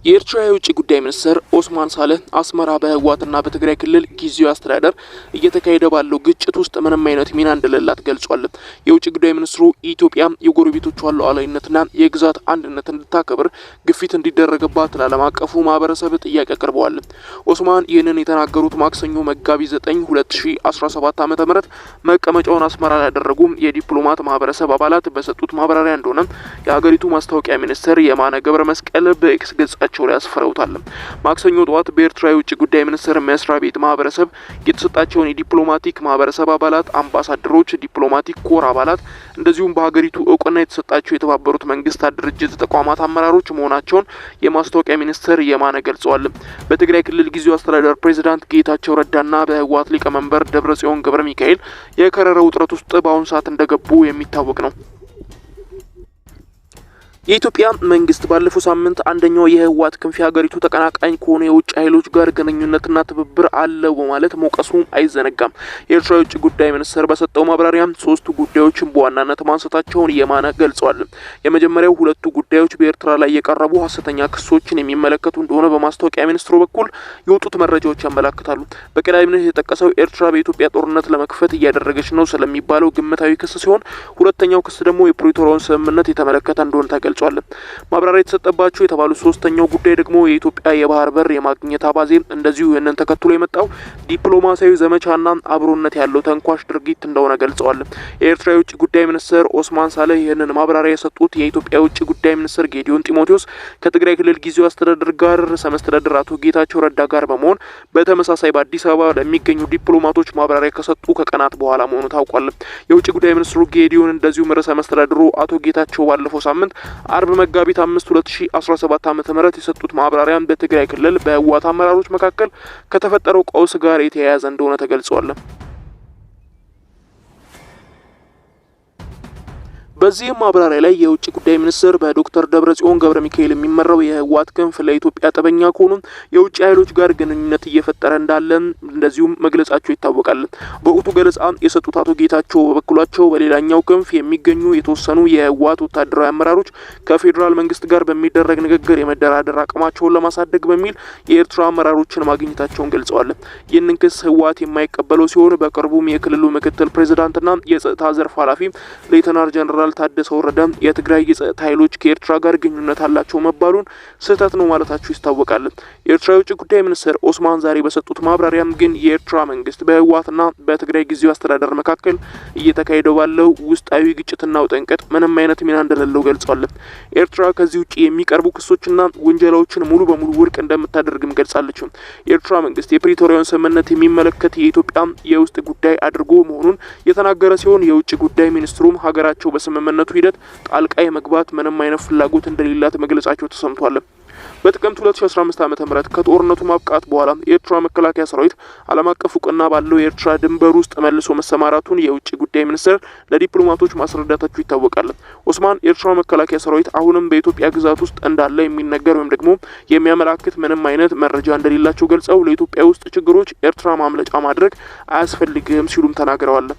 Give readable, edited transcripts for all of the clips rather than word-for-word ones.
የኤርትራ የውጭ ጉዳይ ሚኒስትር ኦስማን ሳልህ አስመራ በህወሓትና በትግራይ ክልል ጊዜያዊ አስተዳደር እየተካሄደ ባለው ግጭት ውስጥ ምንም አይነት ሚና እንደሌላት ገልጿል። የውጭ ጉዳይ ሚኒስትሩ ኢትዮጵያ የጎረቤቶቿን ሉዓላዊነትና የግዛት አንድነት እንድታከብር ግፊት እንዲደረግባት ለዓለም አቀፉ ማህበረሰብ ጥያቄ አቅርበዋል። ኦስማን ይህንን የተናገሩት ማክሰኞ መጋቢት 9 2017 ዓ.ም መቀመጫውን አስመራ ያደረጉ የዲፕሎማት ማህበረሰብ አባላት በሰጡት ማብራሪያ እንደሆነ የሀገሪቱ ማስታወቂያ ሚኒስትር የማነ ገብረ መስቀል በኤክስ ገጻቸው ላይ አስፈረውታል። ማክሰኞ ጠዋት በኤርትራ የውጭ ጉዳይ ሚኒስትር መስሪያ ቤት ማህበረሰብ የተሰጣቸውን የዲፕሎማቲክ ማህበረሰብ አባላት፣ አምባሳደሮች፣ ዲፕሎማቲክ ኮር አባላት እንደዚሁም በሀገሪቱ እውቅና የተሰጣቸው የተባበሩት መንግስታት ድርጅት ተቋማት አመራሮች መሆናቸውን የማስታወቂያ ሚኒስትር የማነ ገልጸዋል። በትግራይ ክልል ጊዜያዊ አስተዳደር ፕሬዝዳንት ጌታቸው ረዳና በህወሓት ሊቀመንበር ደብረጽዮን ገብረ ሚካኤል የከረረ ውጥረት ውስጥ በአሁኑ ሰዓት እንደገቡ የሚታወቅ ነው። የኢትዮጵያ መንግስት ባለፈው ሳምንት አንደኛው የህወሓት ክንፍ የሀገሪቱ ተቀናቃኝ ከሆኑ የውጭ ኃይሎች ጋር ግንኙነትና ትብብር አለው በማለት መውቀሱ አይዘነጋም። የኤርትራ የውጭ ጉዳይ ሚኒስትር በሰጠው ማብራሪያ ሶስቱ ጉዳዮችን በዋናነት ማንሳታቸውን የማነ ገልጸዋል። የመጀመሪያው ሁለቱ ጉዳዮች በኤርትራ ላይ የቀረቡ ሀሰተኛ ክሶችን የሚመለከቱ እንደሆነ በማስታወቂያ ሚኒስትሩ በኩል የወጡት መረጃዎች ያመለክታሉ። በቀዳሚነት የተጠቀሰው ኤርትራ በኢትዮጵያ ጦርነት ለመክፈት እያደረገች ነው ስለሚባለው ግምታዊ ክስ ሲሆን፣ ሁለተኛው ክስ ደግሞ የፕሪቶሪያውን ስምምነት የተመለከተ እንደሆነ ተገልጿል። ማብራሪያ የተሰጠባቸው የተባሉ ሶስተኛው ጉዳይ ደግሞ የኢትዮጵያ የባህር በር የማግኘት አባዜ እንደዚሁ ይህንን ተከትሎ የመጣው ዲፕሎማሲያዊ ዘመቻና አብሮነት ያለው ተንኳሽ ድርጊት እንደሆነ ገልጸዋል። የኤርትራ የውጭ ጉዳይ ሚኒስትር ኦስማን ሳልህ ይህንን ማብራሪያ የሰጡት የኢትዮጵያ የውጭ ጉዳይ ሚኒስትር ጌዲዮን ጢሞቴዎስ ከትግራይ ክልል ጊዜያዊ አስተዳደር ጋር ርዕሰ መስተዳድር አቶ ጌታቸው ረዳ ጋር በመሆን በተመሳሳይ በአዲስ አበባ ለሚገኙ ዲፕሎማቶች ማብራሪያ ከሰጡ ከቀናት በኋላ መሆኑ ታውቋል። የውጭ ጉዳይ ሚኒስትሩ ጌዲዮን እንደዚሁም ርዕሰ መስተዳድሩ አቶ ጌታቸው ባለፈው ሳምንት አርብ መጋቢት 5 2017 ዓ.ም የሰጡት ማብራሪያ በትግራይ ክልል በህወሓት አመራሮች መካከል ከተፈጠረው ቀውስ ጋር የተያያዘ እንደሆነ ተገልጿል። በዚህም ማብራሪያ ላይ የውጭ ጉዳይ ሚኒስትር በዶክተር ደብረጽዮን ገብረ ሚካኤል የሚመራው የህወሓት ክንፍ ለኢትዮጵያ ጠበኛ ከሆኑ የውጭ ኃይሎች ጋር ግንኙነት እየፈጠረ እንዳለ እንደዚሁም መግለጻቸው ይታወቃል። በወቅቱ ገለጻ የሰጡት አቶ ጌታቸው በበኩላቸው በሌላኛው ክንፍ የሚገኙ የተወሰኑ የህወሓት ወታደራዊ አመራሮች ከፌዴራል መንግስት ጋር በሚደረግ ንግግር የመደራደር አቅማቸውን ለማሳደግ በሚል የኤርትራ አመራሮችን ማግኘታቸውን ገልጸዋል። ይህንን ክስ ህወሓት የማይቀበለው ሲሆን በቅርቡም የክልሉ ምክትል ፕሬዝዳንትና የጸጥታ ዘርፍ ኃላፊ ሌተናል ጀነራል ታደሰ ወረደ የትግራይ የጸጥታ ኃይሎች ከኤርትራ ጋር ግንኙነት አላቸው መባሉን ስህተት ነው ማለታቸው ይታወቃል። የኤርትራ የውጭ ጉዳይ ሚኒስትር ኦስማን ዛሬ በሰጡት ማብራሪያም ግን የኤርትራ መንግስት በህወሓትና በትግራይ ጊዜያዊ አስተዳደር መካከል እየተካሄደ ባለው ውስጣዊ ግጭትና ውጥንቅጥ ምንም አይነት ሚና እንደሌለው ገልጸዋል። ኤርትራ ከዚህ ውጪ የሚቀርቡ ክሶችና ወንጀላዎችን ሙሉ በሙሉ ውድቅ እንደምታደርግም ገልጻለች። የኤርትራ መንግስት የፕሪቶሪያውን ስምምነት የሚመለከት የኢትዮጵያ የውስጥ ጉዳይ አድርጎ መሆኑን የተናገረ ሲሆን የውጭ ጉዳይ ሚኒስትሩም ሀገራቸው በስምምነቱ ሂደት ጣልቃ የመግባት ምንም አይነት ፍላጎት እንደሌላት መግለጻቸው ተሰምቷል። በጥቅምት 2015 ዓ.ም ከጦርነቱ ማብቃት በኋላ የኤርትራ መከላከያ ሰራዊት ዓለም አቀፍ እውቅና ባለው የኤርትራ ድንበር ውስጥ መልሶ መሰማራቱን የውጭ ጉዳይ ሚኒስትር ለዲፕሎማቶች ማስረዳታቸው ይታወቃል። ኦስማን የኤርትራ መከላከያ ሰራዊት አሁንም በኢትዮጵያ ግዛት ውስጥ እንዳለ የሚነገር ወይም ደግሞ የሚያመላክት ምንም አይነት መረጃ እንደሌላቸው ገልጸው ለኢትዮጵያ ውስጥ ችግሮች ኤርትራ ማምለጫ ማድረግ አያስፈልግም ሲሉም ተናግረዋል።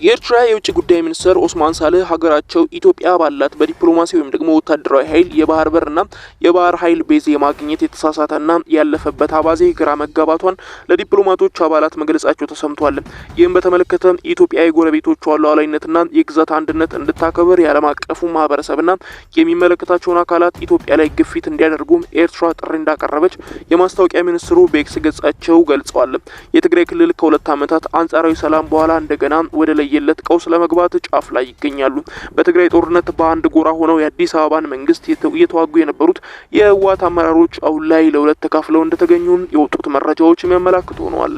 የኤርትራ የውጭ ጉዳይ ሚኒስትር ኦስማን ሳልህ ሀገራቸው ኢትዮጵያ ባላት በዲፕሎማሲ ወይም ደግሞ ወታደራዊ ኃይል የባህር በርና የባህር ኃይል ቤዝ የማግኘት የተሳሳተና ያለፈበት አባዜ ግራ መጋባቷን ለዲፕሎማቶች አባላት መግለጻቸው ተሰምቷል። ይህም በተመለከተ ኢትዮጵያ የጎረቤቶቿ ሉዓላዊነትና የግዛት አንድነት እንድታከብር የዓለም አቀፉ ማህበረሰብና የሚመለከታቸውን አካላት ኢትዮጵያ ላይ ግፊት እንዲያደርጉ ኤርትራ ጥሪ እንዳቀረበች የማስታወቂያ ሚኒስትሩ በኤክስ ገጻቸው ገልጸዋል። የትግራይ ክልል ከሁለት ዓመታት አንጻራዊ ሰላም በኋላ እንደገና ወደ የለት ቀውስ ለመግባት ጫፍ ላይ ይገኛሉ። በትግራይ ጦርነት በአንድ ጎራ ሆነው የአዲስ አበባን መንግስት እየተዋጉ የነበሩት የህወሓት አመራሮች አሁን ላይ ለሁለት ተካፍለው እንደተገኙ የወጡት መረጃዎች የሚያመላክቱ ሆነዋል።